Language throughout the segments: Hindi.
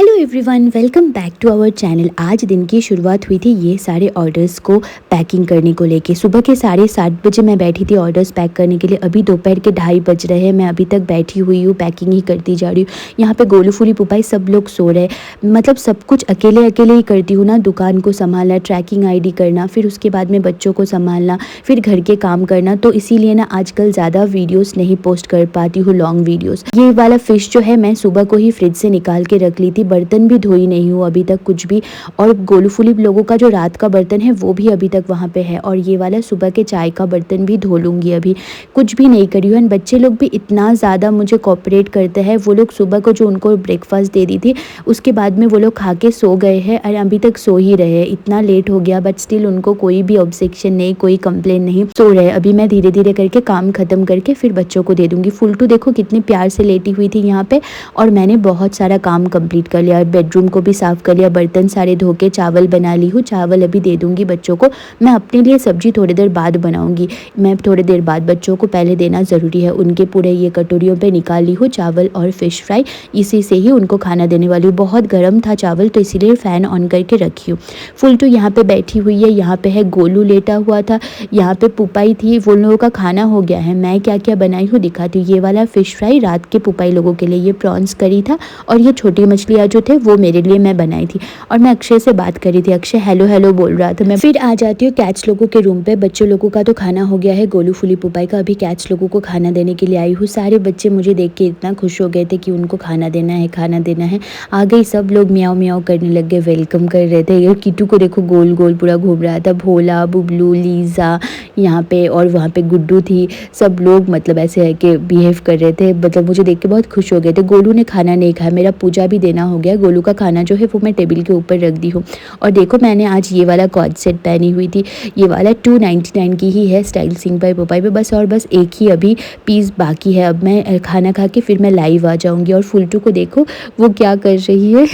Hello everyone, welcome back to our channel. आज दिन की शुरुआत हुई थी ये सारे ऑर्डर्स को पैकिंग करने को लेके। सुबह के 7:30 बजे मैं बैठी थी ऑर्डर्स पैक करने के लिए। अभी दोपहर के 2:30 बज रहे हैं, मैं अभी तक बैठी हुई हूँ, पैकिंग ही करती जा रही हूँ। यहाँ पे गोलू फूली पुपाई सब लोग सो रहे, मतलब सब कुछ अकेले अकेले ही करती हूँ ना। दुकान को संभालना, ट्रैकिंग ID करना, फिर उसके बाद में बच्चों को संभालना, फिर घर के काम करना। तो इसीलिए ना आजकल ज़्यादा वीडियोज़ नहीं पोस्ट कर पाती हूँ, लॉन्ग वीडियोज़। ये वाला फ़िश जो है मैं सुबह को ही फ्रिज से निकाल के रख ली थी। बर्तन भी धोई नहीं हूँ अभी तक कुछ भी। और गोलू फूली लोगों का जो रात का बर्तन है वो भी अभी तक वहाँ पे है। और ये वाला सुबह के चाय का बर्तन भी धो लूँगी। अभी कुछ भी नहीं करी हूँ। एंड बच्चे लोग भी इतना ज़्यादा मुझे कोऑपरेट करते हैं। वो लोग सुबह को जो उनको ब्रेकफास्ट दे दी थी उसके बाद में वो लोग खा के सो गए हैं और अभी तक सो ही रहे हैं। इतना लेट हो गया बट स्टिल उनको कोई भी ऑब्जेक्शन नहीं, कोई कंप्लेन नहीं, सो रहे। अभी मैं धीरे धीरे करके काम खत्म करके फिर बच्चों को दे दूँगी। फुलटू देखो कितने प्यार से लेटी हुई थी यहाँ पे। और मैंने बहुत सारा काम कंप्लीट कर लिया। बेडरूम को भी साफ़ कर लिया, बर्तन सारे धो के चावल बना ली हूँ। चावल अभी दे दूँगी बच्चों को। मैं अपने लिए सब्जी थोड़ी देर बाद बनाऊँगी। मैं थोड़ी देर बाद, बच्चों को पहले देना ज़रूरी है। उनके पूरे ये कटोरियों पे निकाल ली हूँ चावल और फ़िश फ्राई। इसी से ही उनको खाना देने वाली हूँ। बहुत गर्म था चावल तो इसीलिए फ़ैन ऑन करके रखी हूँ। फुलटू यहाँ पे बैठी हुई है, यहाँ पे है गोलू लेटा हुआ था, यहाँ पे पुपाई थी। वो लोगों का खाना हो गया है। मैं क्या क्या बनाई हूँ दिखाती हूँ। ये वाला फ़िश फ्राई रात के पुपाई लोगों के लिए, ये प्रॉन्स करी था। और ये छोटी मछलियाँ जो थे वो मेरे लिए मैं बनाई थी। और मैं अक्षय से बात करी थी, अक्षय हेलो हेलो बोल रहा था। मैं फिर आ जाती हूँ कैट्स लोगों के रूम पे। बच्चों लोगों का तो खाना हो गया है, गोलू फूली पुपाई का। अभी कैट्स लोगों को खाना देने के लिए आई हूँ। सारे बच्चे मुझे देख के इतना खुश हो गए थे कि उनको खाना देना है, खाना देना है। आ गई, सब लोग म्याओ म्याओ करने लग गए, वेलकम कर रहे थे। ये किट्टू को देखो गोल गोल पूरा घूम रहा था। भोला, बुबलू, लीज़ा यहाँ पे, और वहाँ पे गुड्डू थी। सब लोग मतलब ऐसे है कि बिहेव कर रहे थे। मतलब मुझे देख के बहुत खुश हो गए थे। गोलू ने खाना नहीं खाया, मेरा पूजा भी देना हो गया। गोलू का खाना जो है वो मैं टेबल के ऊपर रख दी हूँ। और देखो मैंने आज ये वाला कॉर्ड सेट पहनी हुई थी। ये वाला 299 की ही है, स्टाइल सिंह बाई पोपाई पे। बस एक ही अभी पीस बाकी है। अब मैं खाना खा के फिर मैं लाइव आ जाऊँगी। और फुलटू को देखो वो क्या कर रही है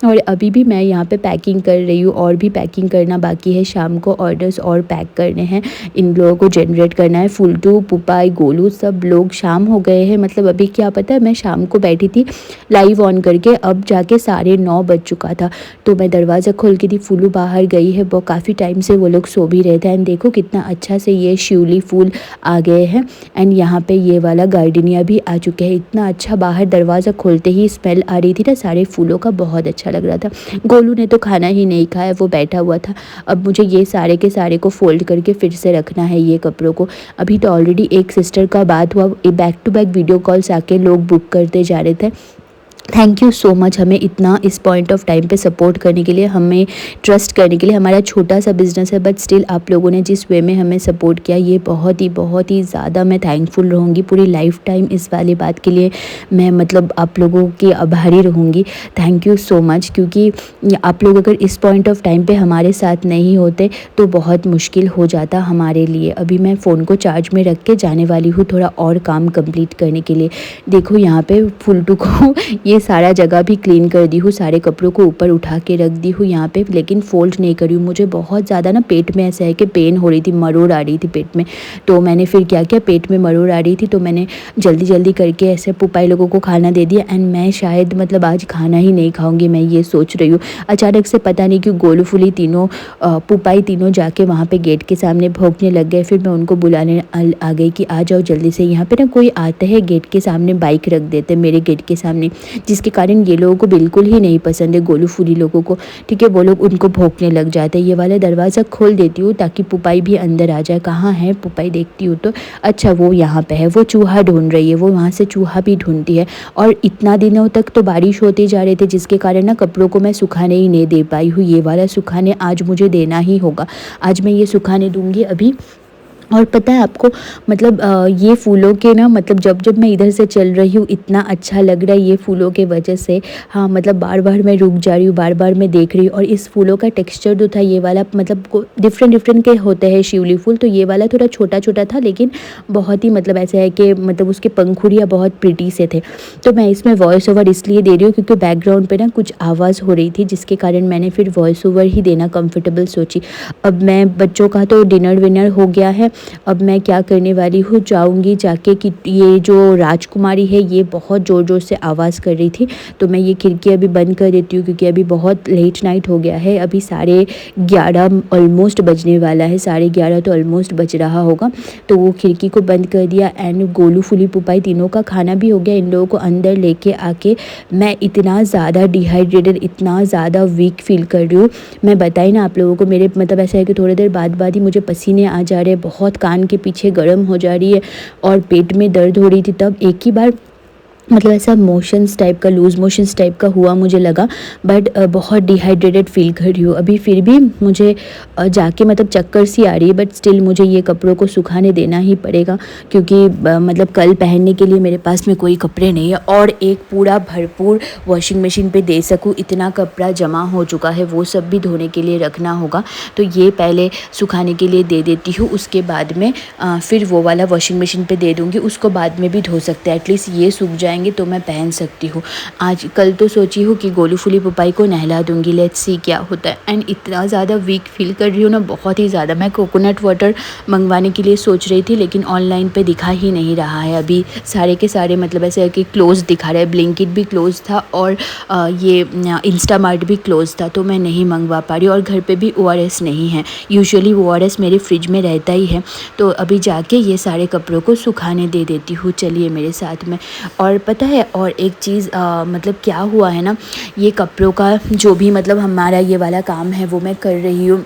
और अभी भी मैं यहाँ पे पैकिंग कर रही हूँ। और भी पैकिंग करना बाकी है। शाम को ऑर्डर्स और पैक करने हैं, इन लोगों को जनरेट करना है। फुलटू, पुपाई, गोलू सब लोग शाम हो गए हैं। मतलब अभी क्या पता है, मैं शाम को बैठी थी लाइव ऑन करके, अब जाके 9:30 बज चुका था। तो मैं दरवाज़ा खोल के थी, फूलू बाहर गई है। वो काफ़ी टाइम से वो लोग सो भी रहे थे। एंड देखो कितना अच्छा से ये शिवली फूल आ गए हैं। एंड यहाँ पे ये वाला गार्डनिया भी आ चुके हैं। इतना अच्छा बाहर दरवाज़ा खोलते ही स्मेल आ रही थी ना सारे फूलों का, बहुत अच्छा लग रहा था। गोलू ने तो खाना ही नहीं खाया, वो बैठा हुआ था। अब मुझे ये सारे के सारे को फोल्ड करके फिर से रखना है ये कपड़ों को। अभी तो ऑलरेडी एक सिस्टर का बात हुआ, back to back video calls आके लोग बुक करते जा रहे थे। थैंक यू सो मच हमें इतना इस पॉइंट ऑफ टाइम पे सपोर्ट करने के लिए, हमें ट्रस्ट करने के लिए। हमारा छोटा सा बिज़नेस है बट स्टिल आप लोगों ने जिस वे में हमें सपोर्ट किया, ये बहुत ही ज़्यादा मैं थैंकफुल रहूँगी पूरी लाइफ टाइम। इस वाली बात के लिए मैं मतलब आप लोगों की आभारी रहूँगी। थैंक यू सो मच, क्योंकि आप लोग अगर इस पॉइंट ऑफ टाइम पे हमारे साथ नहीं होते तो बहुत मुश्किल हो जाता हमारे लिए। अभी मैं फ़ोन को चार्ज में रख के जाने वाली हूँ थोड़ा और काम कंप्लीट करने के लिए। देखो यहाँ पे फुलटू को ये सारा जगह भी क्लीन कर दी हूँ, सारे कपड़ों को ऊपर उठा के रख दी हूँ यहाँ पे, लेकिन फोल्ड नहीं करी हूँ। मुझे बहुत ज़्यादा ना पेट में ऐसा है कि पेन हो रही थी, मरोड़ आ रही थी पेट में। तो मैंने फिर क्या किया, पेट में मरोड़ आ रही थी तो मैंने जल्दी जल्दी करके ऐसे पुपाई लोगों को खाना दे दिया। एंड मैं शायद मतलब आज खाना ही नहीं खाऊंगी, मैं ये सोच रही हूँ। अचानक से पता नहीं क्यों गोलू फुली तीनों, पुपाई तीनों जाके वहाँ पे गेट के सामने भौंकने लग गए। फिर मैं उनको बुलाने आ गई कि आ जाओ जल्दी से। यहाँ पे ना कोई आते हैं गेट के सामने, बाइक रख देते मेरे गेट के सामने, जिसके कारण ये लोगों को बिल्कुल ही नहीं पसंद है, गोलू फूली लोगों को। ठीक है, वो लोग उनको भौंकने लग जाते हैं। ये वाला दरवाज़ा खोल देती हूँ ताकि पुपाई भी अंदर आ जाए। कहाँ है पुपाई, देखती हूँ तो अच्छा वो यहाँ पे है। वो चूहा ढूंढ रही है, वो वहाँ से चूहा भी ढूंढती है। और इतना दिनों तक तो बारिश होते जा रहे थे जिसके कारण ना कपड़ों को मैं सुखाने ही नहीं दे पाई हूँ। ये वाला सुखाने आज मुझे देना ही होगा। आज मैं ये सुखाने दूँगी अभी। और पता है आपको, मतलब ये फूलों के ना, मतलब जब मैं इधर से चल रही हूँ इतना अच्छा लग रहा है ये फूलों के वजह से। हाँ, मतलब बार बार मैं रुक जा रही हूँ, बार बार मैं देख रही हूँ। और इस फूलों का टेक्सचर जो था ये वाला, मतलब डिफरेंट के होते हैं शिवली फूल, तो ये वाला थोड़ा छोटा छोटा था लेकिन बहुत ही मतलब ऐसा है कि मतलब उसके पंखुड़ियाँ बहुत प्रिटी से थे। तो मैं इसमें वॉइस ओवर इसलिए दे रही हूँ क्योंकि बैकग्राउंड पे ना कुछ आवाज़ हो रही थी जिसके कारण मैंने फिर वॉइस ओवर ही देना कंफर्टेबल सोची। अब मैं बच्चों का तो डिनर विनर हो गया है। अब मैं क्या करने वाली हूँ, जाऊँगी जाके कि ये जो राजकुमारी है ये बहुत ज़ोर-ज़ोर से आवाज़ कर रही थी, तो मैं ये खिड़की अभी बंद कर देती हूँ क्योंकि अभी बहुत लेट नाइट हो गया है। अभी 11:30 ऑलमोस्ट बजने वाला है, 11:30 तो ऑलमोस्ट बज रहा होगा। तो वो खिड़की को बंद कर दिया एंड गोलू, फूली, पुपाई तीनों का खाना भी हो गया। इन लोगों को अंदर लेके आके मैं इतना ज़्यादा डिहाइड्रेटेड, इतना ज़्यादा वीक फील कर रही हूँ। मैं बताई ना आप लोगों को, मेरे मतलब ऐसा है कि थोड़ी देर बाद ही मुझे पसीने आ जा रहे हैं, बहुत कान के पीछे गर्म हो जा रही है और पेट में दर्द हो रही थी। तब एक ही बार मतलब ऐसा मोशंस टाइप का, लूज़ मोशंस टाइप का हुआ मुझे लगा, बट बहुत डिहाइड्रेटेड फ़ील कर रही हूँ अभी। फिर भी मुझे जाके मतलब चक्कर सी आ रही है, बट स्टिल मुझे ये कपड़ों को सुखाने देना ही पड़ेगा क्योंकि मतलब कल पहनने के लिए मेरे पास में कोई कपड़े नहीं है और एक पूरा भरपूर वॉशिंग मशीन पे दे सकूँ इतना कपड़ा जमा हो चुका है, वो सब भी धोने के लिए रखना होगा। तो ये पहले सुखाने के लिए दे देती हूँ, उसके बाद में फिर वो वाला वॉशिंग मशीन पे दे दूँगी, उसको बाद में भी धो सकते हैं, एटलीस्ट ये सूख जाएंगे तो मैं पहन सकती हूँ। आज कल तो सोची हूँ कि गोलू, फूली, पुपाई को नहला दूँगी, लेट्स सी क्या होता है। एंड इतना ज़्यादा वीक फील कर रही हूँ ना, बहुत ही ज़्यादा। मैं कोकोनट वाटर मंगवाने के लिए सोच रही थी लेकिन ऑनलाइन पे दिखा ही नहीं रहा है अभी, सारे के सारे मतलब ऐसे है कि क्लोज़ दिखा रहा है। ब्लिंकिट भी क्लोज़ था और ये इंस्टामार्ट भी क्लोज़ था, तो मैं नहीं मंगवा पा रही और घर पे भी ORS नहीं है। यूजुअली ORS मेरे फ्रिज में रहता ही है। तो अभी जाके ये सारे कपड़ों को सुखाने दे देती हूँ, चलिए मेरे साथ में। और पता है और एक चीज़ मतलब क्या हुआ है ना, ये कपड़ों का जो भी मतलब हमारा ये वाला काम है वो मैं कर रही हूँ,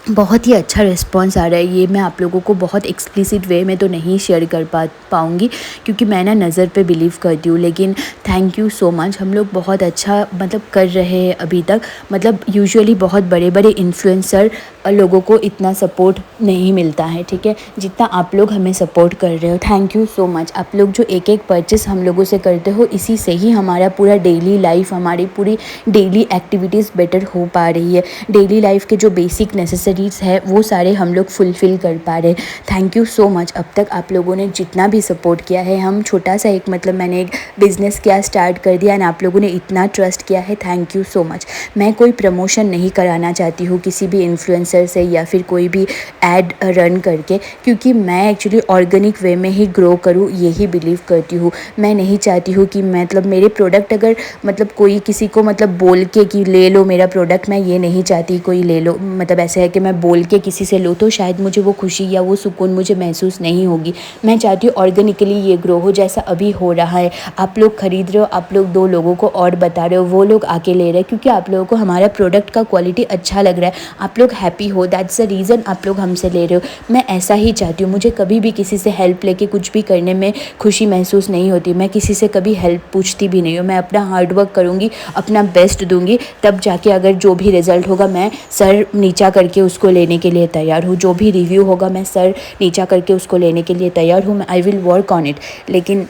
बहुत ही अच्छा रिस्पॉन्स आ रहा है। ये मैं आप लोगों को बहुत एक्सप्लिसिट वे में तो नहीं शेयर कर पाऊँगी क्योंकि मैं ना नज़र पे बिलीव करती हूँ, लेकिन थैंक यू सो मच। हम लोग बहुत अच्छा मतलब कर रहे हैं अभी तक। मतलब यूजुअली बहुत बड़े बड़े इन्फ्लुएंसर लोगों को इतना सपोर्ट नहीं मिलता है, ठीक है, जितना आप लोग हमें सपोर्ट कर रहे हो। Thank you so much. आप लोग जो एक एक परचेस हम लोगों से करते हो, इसी से ही हमारा पूरा डेली लाइफ, हमारी पूरी डेली एक्टिविटीज़ बेटर हो पा रही है। डेली लाइफ के जो बेसिक नेसेसरीज़ है वो सारे हम लोग फुलफ़िल कर पा रहे। Thank you so much. अब तक आप लोगों ने जितना भी सपोर्ट किया है, हम छोटा सा एक मतलब मैंने एक बिज़नेस क्या स्टार्ट कर दिया एंड आप लोगों ने इतना ट्रस्ट किया है, थैंक यू सो मच। मैं कोई प्रमोशन नहीं कराना चाहती हूँ किसी भी इन्फ्लुएंसर से या फिर कोई भी एड रन करके, क्योंकि मैं एक्चुअली ऑर्गेनिक वे में ही ग्रो करूँ, यही बिलीव करती हूँ। मैं नहीं चाहती हूँ कि मतलब मेरे प्रोडक्ट अगर मतलब कोई किसी को मतलब बोल के कि ले लो मेरा प्रोडक्ट, मैं ये नहीं चाहती कोई ले लो। मतलब ऐसे है कि मैं बोल के किसी से लूँ तो शायद मुझे वो खुशी या वो सुकून मुझे महसूस नहीं होगी। मैं चाहती हूँ ऑर्गेनिकली ये ग्रो हो जैसा अभी हो रहा है। आप लोग खरीद रहे हो, आप लोग 2 लोगों को और बता रहे हो, वो लोग आके ले रहे हैं क्योंकि आप लोगों को हमारा प्रोडक्ट का क्वालिटी अच्छा लग रहा है, आप लोग हैप्पी हो, दैट्स द रीज़न आप लोग हमसे ले रहे हो। मैं ऐसा ही चाहती हूँ। मुझे कभी भी किसी से हेल्प लेके कुछ भी करने में खुशी महसूस नहीं होती। मैं किसी से कभी हेल्प पूछती भी नहीं हूँ। मैं अपना हार्ड वर्क करूँगी, अपना बेस्ट दूँगी, तब जाके अगर जो भी रिज़ल्ट होगा मैं सर नीचा करके उसको लेने के लिए तैयार हूँ। जो भी रिव्यू होगा मैं सर नीचा करके उसको लेने के लिए तैयार हूँ। I will work on it. लेकिन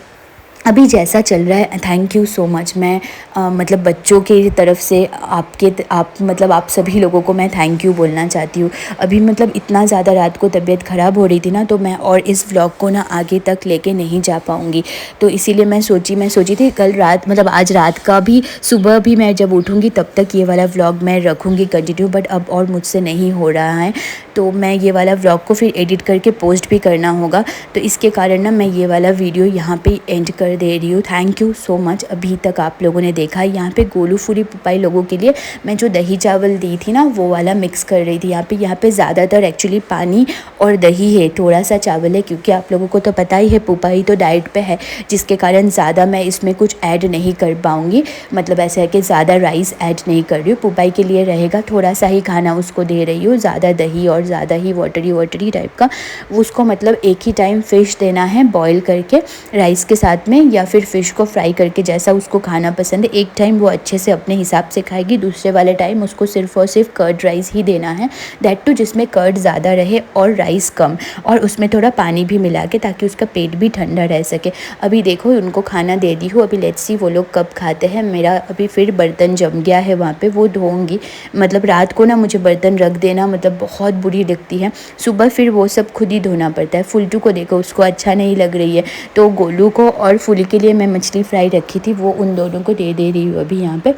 अभी जैसा चल रहा है, थैंक यू सो मच। मैं मतलब बच्चों की तरफ से आप सभी लोगों को मैं थैंक यू बोलना चाहती हूँ। अभी मतलब इतना ज़्यादा रात को तबीयत ख़राब हो रही थी ना, तो मैं और इस व्लॉग को ना आगे तक लेके नहीं जा पाऊँगी। तो इसीलिए मैं सोची थी कल रात मतलब आज रात का भी, सुबह भी मैं जब उठूँगी तब तक ये वाला व्लॉग मैं रखूँगी कंटिन्यू, बट अब और मुझसे नहीं हो रहा है। तो मैं ये वाला व्लॉग को फिर एडिट करके पोस्ट भी करना होगा, तो इसके कारण ना मैं ये वाला वीडियो यहाँ पे एंड कर दे रही हूँ। Thank you so much. अभी तक आप लोगों ने देखा। यहाँ पे गोलू, फूली, पुपाई लोगों के लिए मैं जो दही चावल दी थी ना वो वाला मिक्स कर रही थी। यहाँ पे ज़्यादातर एक्चुअली पानी और दही है, थोड़ा सा चावल है, क्योंकि आप लोगों को तो पता ही है पुपाई तो डाइट पे है, जिसके कारण ज़्यादा मैं इसमें कुछ ऐड नहीं कर पाऊँगी। मतलब ऐसा है कि ज़्यादा राइस ऐड नहीं कर रही हूँ। पुपाई के लिए रहेगा थोड़ा सा ही खाना उसको दे रही हूँ, ज़्यादा दही और ज़्यादा ही वाटरी टाइप का। उसको मतलब एक ही टाइम फ़िश देना है बॉईल करके राइस के साथ में, या फिर फ़िश को फ्राई करके, जैसा उसको खाना पसंद है। एक टाइम वो अच्छे से अपने हिसाब से खाएगी, दूसरे वाले टाइम उसको सिर्फ़ और सिर्फ कर्ड राइस ही देना है, दैट टू जिसमें कर्ड ज़्यादा रहे और राइस कम, और उसमें थोड़ा पानी भी मिला के, ताकि उसका पेट भी ठंडा रह सके। अभी देखो उनको खाना दे दी हूँ, अभी लेट्स सी वो लोग कब खाते हैं। मेरा अभी फिर बर्तन जम गया है वहाँ पे, वो धोऊंगी। मतलब रात को ना मुझे बर्तन रख देना मतलब बहुत बुरी लगती है, सुबह फिर वो सब खुद ही धोना पड़ता है। फुलटू को देखो, उसको अच्छा नहीं लग रही है, तो गोलू को और फूली के लिए मैं मछली फ्राई रखी थी, वो उन दोनों को दे रही हूँ अभी यहाँ पे।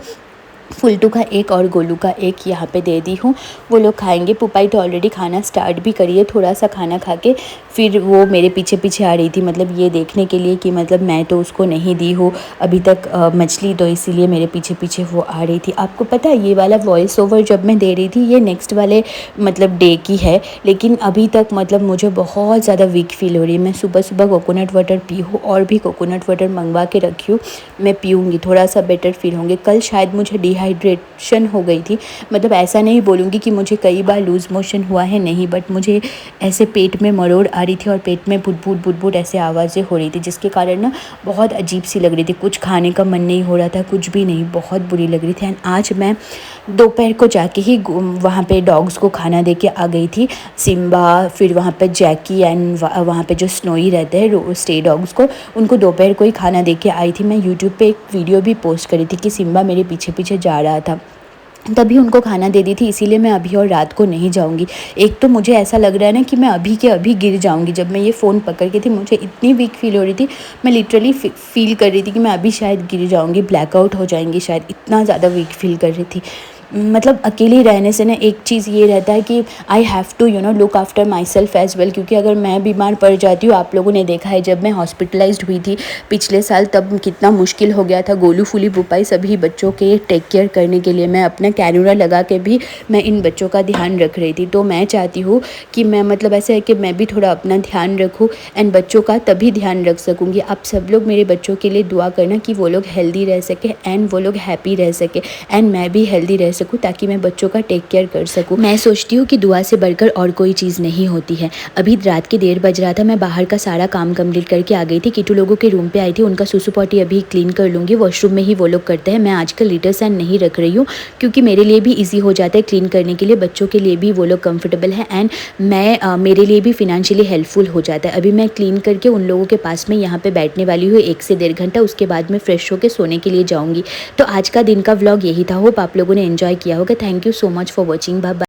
फुलटू का एक और गोलू का एक यहाँ पे दे दी हूँ, वो लोग खाएंगे। पुपाई तो ऑलरेडी खाना स्टार्ट भी करी है, थोड़ा सा खाना खा के फिर वो मेरे पीछे पीछे आ रही थी, मतलब ये देखने के लिए कि मतलब मैं तो उसको नहीं दी हूँ अभी तक मछली, तो इसीलिए मेरे पीछे पीछे वो आ रही थी। आपको पता है ये वाला वॉइस ओवर जब मैं दे रही थी ये नेक्स्ट वाले मतलब डे की है, लेकिन अभी तक मतलब मुझे बहुत ज़्यादा वीक फील हो रही है। मैं सुबह सुबह कोकोनट वाटर पी हूँ और भी कोकोनट वाटर मंगवा के रखी हूँ, मैं पीऊँगी, थोड़ा सा बेटर फील होंगे। कल शायद मुझे डिहाइड्रेशन हो गई थी, मतलब ऐसा नहीं बोलूँगी कि मुझे कई बार लूज़ मोशन हुआ है, नहीं, बट मुझे ऐसे पेट में मरोड़ आ रही थी और पेट में बुट ऐसे आवाज़ें हो रही थी, जिसके कारण ना बहुत अजीब सी लग रही थी, कुछ खाने का मन नहीं हो रहा था, कुछ भी नहीं, बहुत बुरी लग रही थी। एंड आज मैं दोपहर को जाके ही वहाँ पे डॉग्स को खाना दे के आ गई थी, सिम्बा, फिर वहाँ पे जैकी एंड वहाँ पे जो स्नोई रहते हैं स्टे डॉग्स को, उनको दोपहर को ही खाना दे के आई थी। मैं यूट्यूब पे एक वीडियो भी पोस्ट करी थी कि सिम्बा मेरे पीछे पीछे जा रहा था, तभी उनको खाना दे दी थी, इसीलिए मैं अभी और रात को नहीं जाऊंगी। एक तो मुझे ऐसा लग रहा है ना कि मैं अभी के अभी गिर जाऊंगी। जब मैं ये फ़ोन पकड़ के थी मुझे इतनी वीक फील हो रही थी, मैं लिटरली फील कर रही थी कि मैं अभी शायद गिर जाऊंगी, ब्लैकआउट हो जाएंगी शायद, इतना ज़्यादा वीक फील कर रही थी। मतलब अकेले रहने से ना एक चीज़ ये रहता है कि I have to look after myself as well, क्योंकि अगर मैं बीमार पड़ जाती हूँ, आप लोगों ने देखा है जब मैं हॉस्पिटलाइज्ड हुई थी पिछले साल, तब कितना मुश्किल हो गया था। गोलू, फूली, पुपाई सभी बच्चों के टेक केयर करने के लिए मैं अपना कैनुला लगा के भी मैं इन बच्चों का ध्यान रख रही थी। तो मैं चाहती हूँ कि मैं मतलब ऐसा है कि मैं भी थोड़ा अपना ध्यान रखूँ एंड बच्चों का तभी ध्यान रख सकूँगी। आप सब लोग मेरे बच्चों के लिए दुआ करना कि वो लोग हेल्दी रह सके एंड वो लोग हैप्पी रह सके एंड मैं भी हेल्दी रह सकूँ, ताकि मैं बच्चों का टेक केयर कर सकूँ। मैं सोचती हूँ कि दुआ से बढ़कर और कोई चीज़ नहीं होती है। अभी रात के 1:30 बज रहा था, मैं बाहर का सारा काम कंप्लीट करके आ गई थी। किटू लोगों के रूम पे आई थी, उनका सुसु पॉटी अभी क्लीन कर लूँगी, वॉशरूम में ही वो लोग करते हैं। मैं आजकल लिटर सैंड नहीं रख रही हूँ, क्योंकि मेरे लिए भी ईजी हो जाता है क्लीन करने के लिए, बच्चों के लिए भी वो लोग कम्फर्टेबल है एंड मैं मेरे लिए भी फिनेंशियली हेल्पफुल हो जाता है। अभी मैं क्लीन करके उन लोगों के पास में यहाँ पे बैठने वाली हूँ 1 से 1.5 घंटा, उसके बाद मैं फ्रेश होकर सोने के लिए जाऊँगी। तो आज का दिन का व्लॉग यही था, होप आप लोगों ने एंजॉय किया होगा। Thank you so much for watching, bye bye.